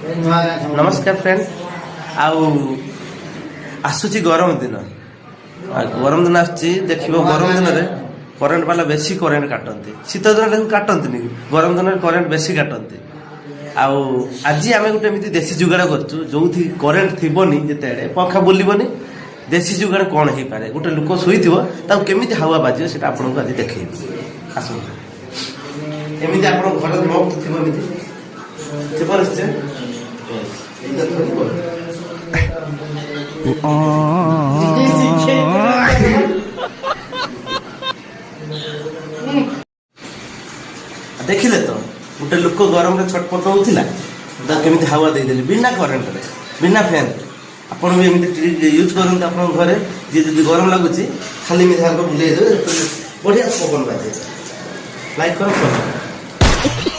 नमस्कार फ्रेंड आउ आसुची गरम दिन गरम दिन आसुची देखिबो गरम दिन रे करेंट वाला बेसी करेंट काटंती शीत दिन रे काटंती नि गरम दिन रे करेंट बेसी काटंती आउ आज आमे गुटे एमिति देसी जुगाड़ करछु जोथि करेंट थिबोनी जेतेडे पंखा बोलिबोनी देसी जुगाड़ कोन हे पारे गुटे लोक सोइथिबो ता केमिति हवा बाजियो सेटा आपन को आज देखैबो आसु एमिति आपन घर मौत थिबो एमिति थिबो निश्चय देखिले तो गोटे लोक गरम रे छटपट होउथिला केमिति हवा दे देली बिना करेंट रे बिना फैन आपण भी एमिति यूज करन आपण घरे जे जदी गरम लागुची खाली मिठार को बुले दे बढ़िया पवन बाजे लाइक करो